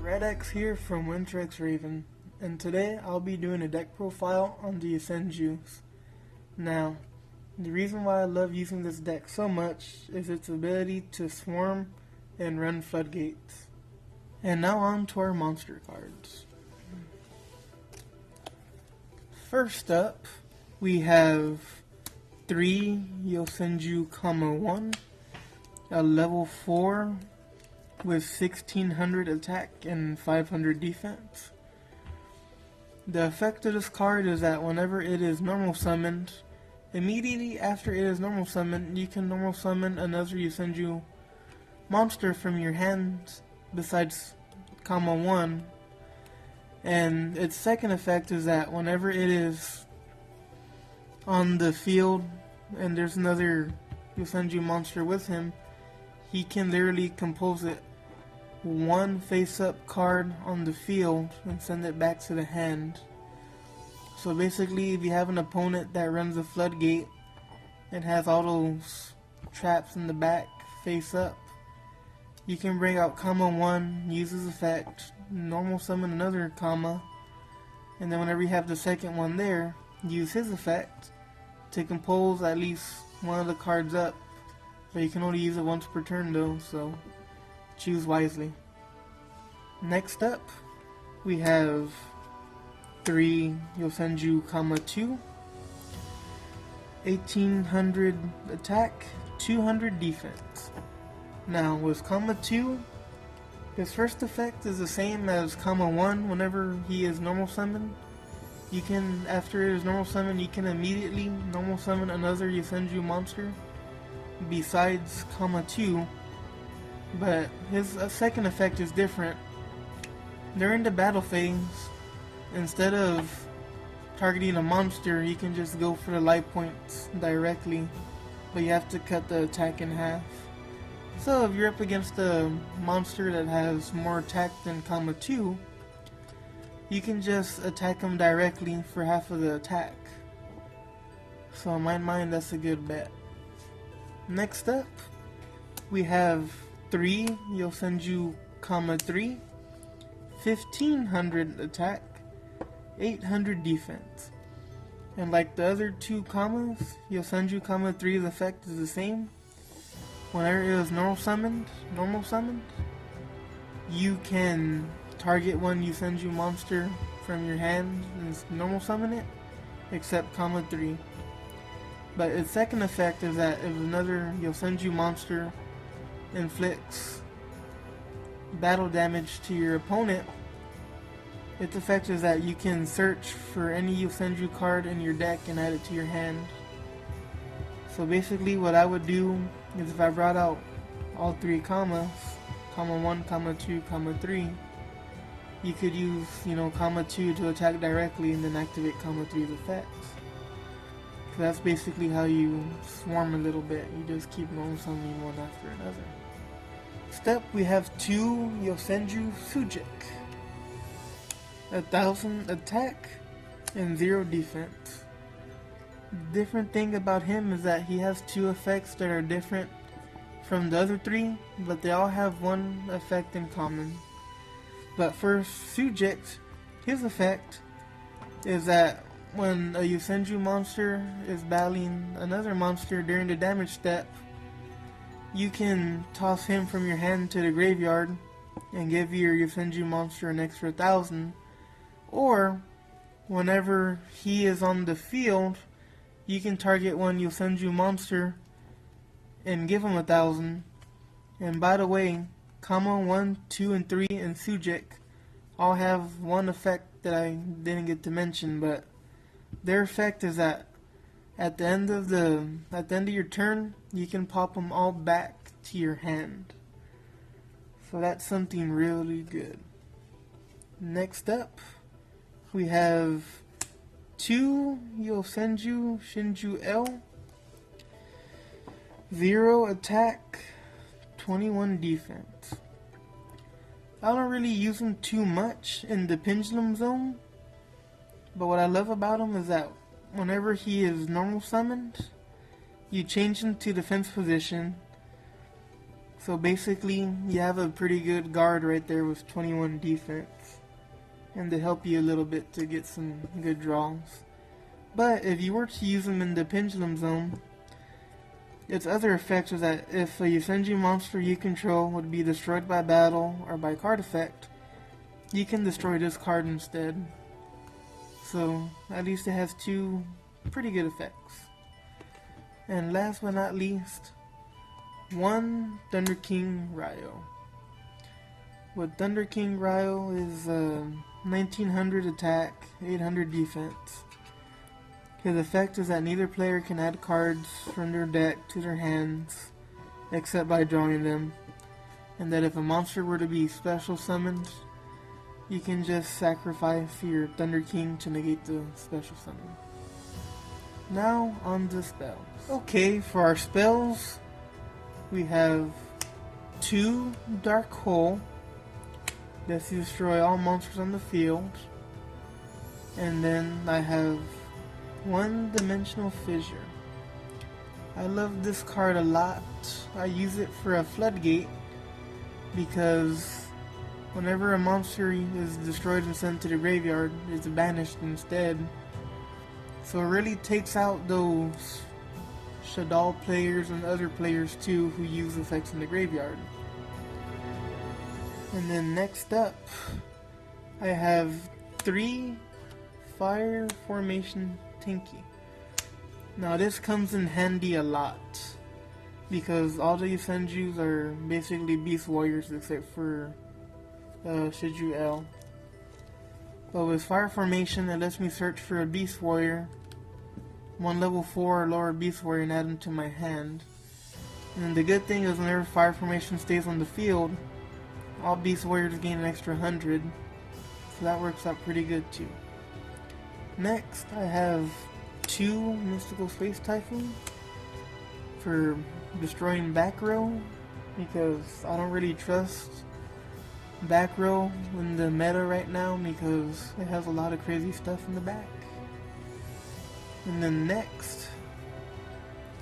Red here from Winter X Raven, and today I'll be doing a deck profile on the Yosenjus. Now, the reason why I love using this deck so much is its ability to swarm and run floodgates. And now on to our monster cards. First up, we have 3 Yosenju Kama 1, a level 4 with 1600 attack and 500 defense. The effect of this card is that whenever it is normal summoned, immediately after it is normal summoned, you can normal summon another Yosenju monster from your hand besides Kama 1. And its second effect is that whenever it is on the field and there's another Yosenju monster with him, he can literally compose it one face-up card on the field and send it back to the hand. So basically, if you have an opponent that runs a floodgate and has all those traps in the back face up, you can bring out Kama 1, use his effect, normal summon another Kama, and then whenever you have the second one there, use his effect to compose at least one of the cards up. But you can only use it once per turn though, so choose wisely. Next up, we have 3 Yosenju Kama 2, 1800 attack, 200 defense. Now with Kama 2, his first effect is the same as Kama 1 whenever he is normal summoned. You can, after it is normal summoned, you can immediately normal summon another Yosenju monster besides Kama 2, but his second effect is different. During the battle phase, instead of targeting a monster, you can just go for the life points directly, but you have to cut the attack in half. So if you're up against a monster that has more attack than Kama 2, you can just attack him directly for half of the attack. So in my mind, that's a good bet. Next up, we have 3 Yosenju Kama 3, 1500 attack, 800 defense. And like the other 2 Kamas, Yosenju Kama 3's effect is the same. Whenever it is normal summoned, you can target one Yosenju monster from your hand and normal summon it, except Kama 3. But its second effect is that if another Yosenju monster inflicts battle damage to your opponent, its effect is that you can search for any Yosenju card in your deck and add it to your hand. So basically what I would do is if I brought out all 3 Kamas, Kama 1, Kama 2, Kama 3, you could use, Kama 2 to attack directly and then activate Kama 3's effects. So that's basically how you swarm a little bit. You just keep normal summoning one after another. Next up, we have 2 Yosenju Tsujik, 1000 attack and 0 defense. The different thing about him is that he has 2 effects that are different from the other 3, but they all have one effect in common. But for Tsujik, his effect is that when a Yosenju monster is battling another monster during the damage step, you can toss him from your hand to the graveyard and give your Yosenju monster an extra 1000. Or, whenever he is on the field, you can target one Yosenju monster and give him 1000. And by the way, Kama 1, 2, and 3 and Tsujik all have one effect that I didn't get to mention, but their effect is that at the end of your turn, you can pop them all back to your hand. So that's something really good. Next up, we have 2 Yosenju Shinchu L, 0 attack, 21 defense. I don't really use him too much in the pendulum zone, but what I love about him is that whenever he is normal summoned, you change him to defense position, So basically, you have a pretty good guard right there with 21 defense. And to help you a little bit to get some good draws. But if you were to use them in the Pendulum Zone, its other effects is that if a Yosenju monster you control would be destroyed by battle or by card effect, you can destroy this card instead. So at least it has two pretty good effects. And last but not least, one Thunder King Rai-Oh. What Thunder King Rai-Oh is 1900 attack, 800 defense. His effect is that neither player can add cards from their deck to their hands except by drawing them, and that if a monster were to be special summoned, you can just sacrifice your Thunder King to negate the special summon. Now on the spells. Okay, for our spells, we have 2 Dark Hole, that's to destroy all monsters on the field, and then I have 1 Dimensional Fissure. I love this card a lot. I use it for a Floodgate because whenever a monster is destroyed and sent to the graveyard, it's banished instead. So it really takes out those Shadal players and other players too who use effects in the graveyard. And then next up, I have 3 Fire Formation-Tenki. Now this comes in handy a lot because all the Yosenjus are basically Beast Warriors except for Yosenju L. But with Fire Formation, it lets me search for a Beast Warrior, 1 level 4 or lower Beast Warrior, and add them to my hand. And the good thing is whenever Fire Formation stays on the field, all Beast Warriors gain an extra 100, so that works out pretty good too. Next, I have 2 Mystical Space Typhoon for destroying back row, because I don't really trust back row in the meta right now because it has a lot of crazy stuff in the back. And then next,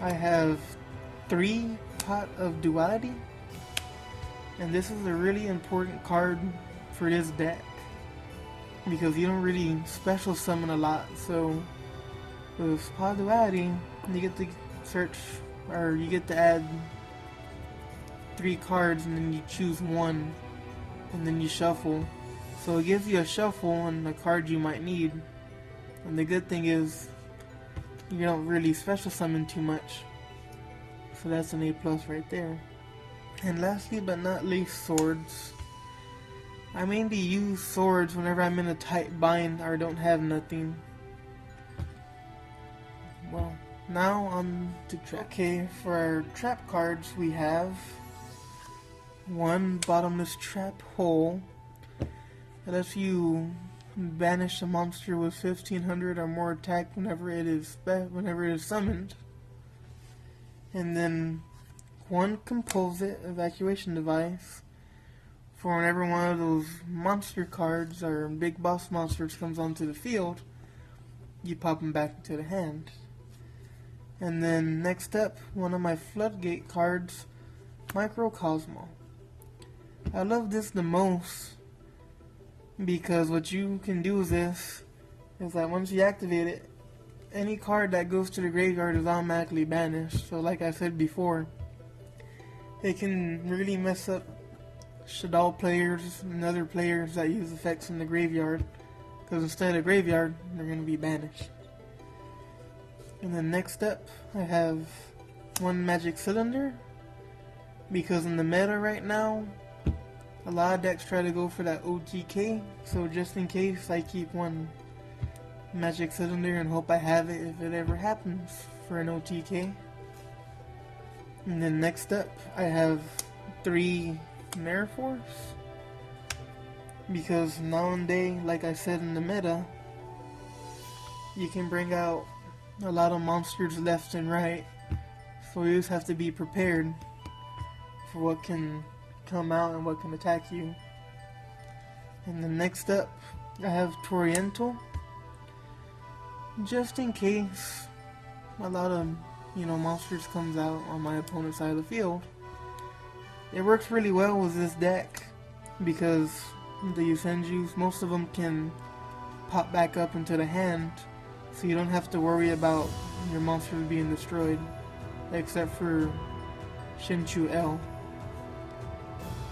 I have 3 Pot of Duality, and this is a really important card for this deck because you don't really special summon a lot. So with Pot of Duality, you get to search, or you get to add 3 cards and then you choose 1 and then you shuffle. So it gives you a shuffle and a card you might need. And the good thing is you don't really special summon too much. So that's an A+ right there. And lastly but not least, swords. I mainly use swords whenever I'm in a tight bind or don't have nothing. Well, now on to trap. Okay, for our trap cards we have 1 Bottomless Trap Hole. It lets you banish a monster with 1500 or more attack whenever it is summoned. And then 1 Compulsory Evacuation device for whenever one of those monster cards or big boss monsters comes onto the field, you pop them back into the hand. And then next up, one of my Floodgate cards, Microcosmo. I love this the most because what you can do with this is that once you activate it, any card that goes to the graveyard is automatically banished. So like I said before, it can really mess up Shadal players and other players that use effects in the graveyard, because instead of graveyard, they're going to be banished. And then next up, I have 1 Magic Cylinder, because in the meta right now, a lot of decks try to go for that OTK, so just in case, I keep 1 Magic Cylinder and hope I have it if it ever happens for an OTK. And then next up, I have 3 Mirror Force, because nowadays, like I said in the meta, you can bring out a lot of monsters left and right, so you just have to be prepared for what can come out and what can attack you. And then next up, I have Torrential, just in case a lot of monsters comes out on my opponent's side of the field. It works really well with this deck because the Yosenjus, most of them can pop back up into the hand, so you don't have to worry about your monsters being destroyed, except for Shinchu L.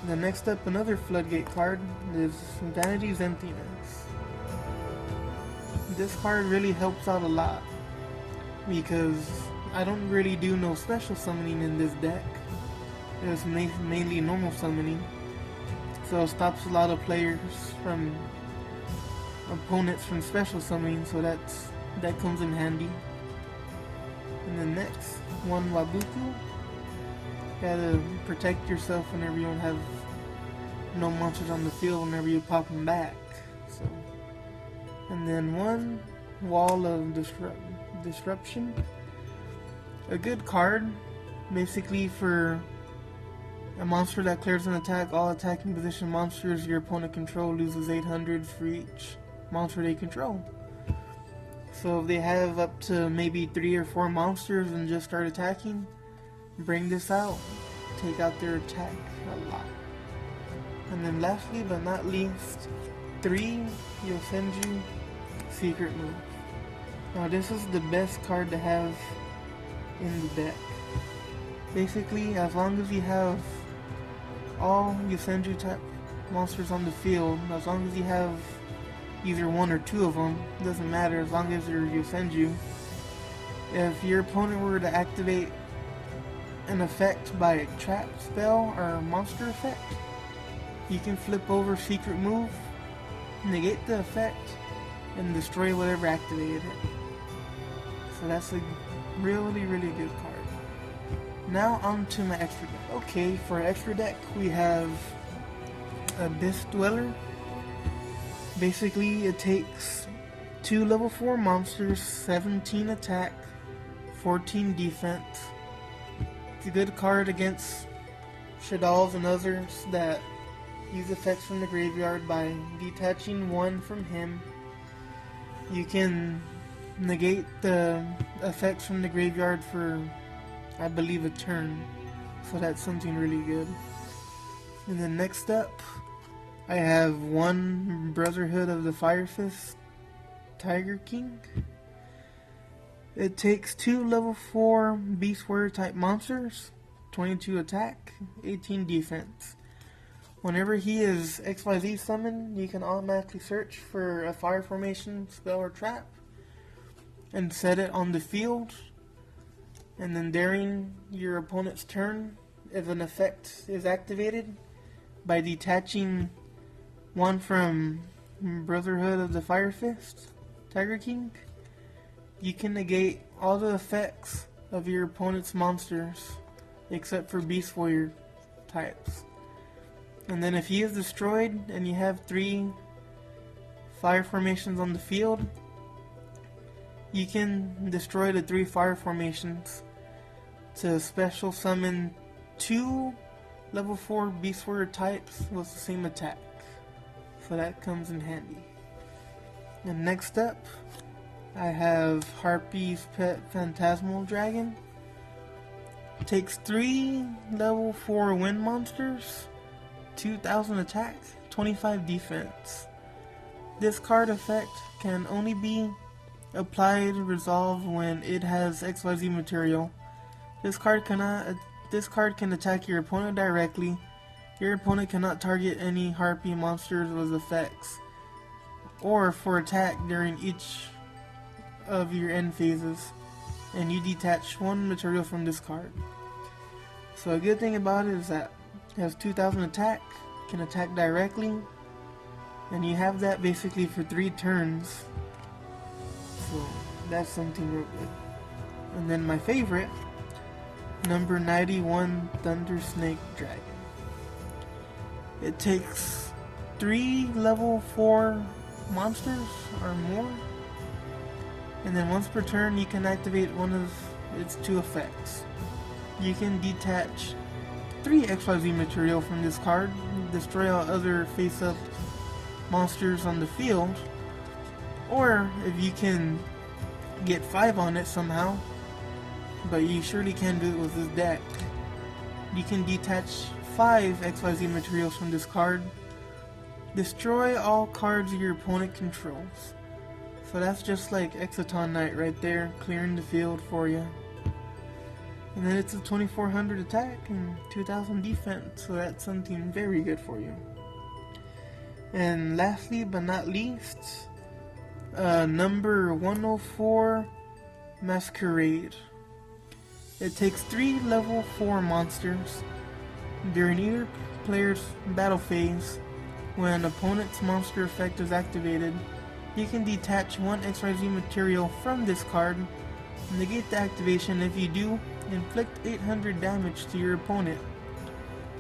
Then next up, another Floodgate card is Vanity's Emptiness. This card really helps out a lot because I don't really do no special summoning in this deck. It's mainly normal summoning, so it stops a lot of opponents from special summoning, so that comes in handy. And then next, one Waboku. Gotta protect yourself whenever you don't have no monsters on the field whenever you pop them back. So, and then one Wall of Disruption. A good card, basically for a monster that clears an attack. All attacking position monsters your opponent control loses 800 for each monster they control. So if they have up to maybe 3 or 4 monsters and just start attacking, bring this out, take out their attack a lot. And then lastly but not least, 3 Yosenju Secret Moves. Now this is the best card to have in the deck. Basically, as long as you have all Yosenju type monsters on the field, as long as you have either 1 or 2 of them, doesn't matter, as long as they're Yosenju. If your opponent were to activate an effect by a trap spell or monster effect, you can flip over Secret Move, negate the effect, and destroy whatever activated it. So that's a really, really good card. Now on to my extra deck. Okay, for our extra deck we have Abyss Dweller. Basically it takes 2 level 4 monsters, 17 attack, 14 defense. It's a good card against Shaddolls and others that use effects from the graveyard. By detaching 1 from him, you can negate the effects from the graveyard for, I believe, a turn. So that's something really good. And then next up, I have 1 Brotherhood of the Fire Fist Tiger King. It takes 2 level 4 Beast Warrior type monsters, 22 attack, 18 defense. Whenever he is XYZ summoned, you can automatically search for a fire formation, spell, or trap and set it on the field. And then during your opponent's turn, if an effect is activated, by detaching 1 from Brotherhood of the Fire Fist Tiger King, you can negate all the effects of your opponent's monsters except for Beast Warrior types. And then if he is destroyed and you have 3 fire formations on the field, you can destroy the 3 fire formations to special summon 2 level 4 Beast Warrior types with the same attack. So that comes in handy. And next up, I have Harpie's Pet Phantasmal Dragon. Takes 3 level 4 wind monsters, 2000 attack, 25 defense. This card effect can only be applied resolve when it has XYZ material. This card can attack your opponent directly. Your opponent cannot target any Harpie monsters with effects or for attack during each of your end phases, and you detach 1 material from this card. So a good thing about it is that it has 2000 attack, can attack directly, and you have that basically for 3 turns. So that's something real good. And then my favorite, number 91 Thunder Snake Dragon. It takes 3 level 4 monsters or more, and then once per turn you can activate one of its 2 effects. You can detach 3 XYZ material from this card, destroy all other face-up monsters on the field, or if you can get 5 on it somehow, but you surely can do it with this deck, you can detach 5 XYZ materials from this card. Destroy all cards your opponent controls. So that's just like Exciton Knight right there, clearing the field for you. And then it's a 2400 attack and 2000 defense, so that's something very good for you. And lastly but not least, number 104, Masquerade. It takes 3 level 4 monsters. During either player's battle phase, when an opponent's monster effect is activated, you can detach 1 XYZ material from this card, negate the activation. If you do, inflict 800 damage to your opponent.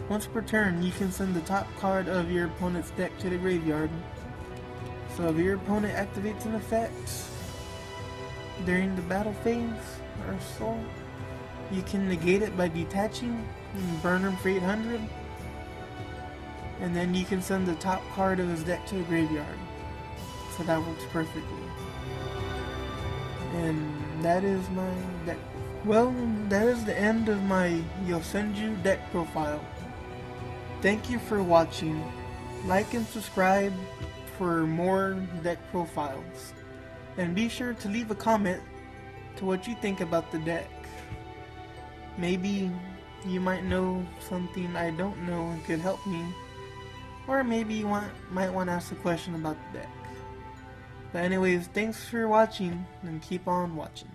Once per turn, you can send the top card of your opponent's deck to the graveyard. So if your opponent activates an effect during the battle phase or so, you can negate it by detaching and burn him for 800. And then you can send the top card of his deck to the graveyard. So that works perfectly. And that is my deck. Well, that is the end of my Yosenju deck profile. Thank you for watching. Like and subscribe for more deck profiles. And be sure to leave a comment to what you think about the deck. Maybe you might know something I don't know and could help me. Or maybe you might want to ask a question about the deck. But anyways, thanks for watching and keep on watching.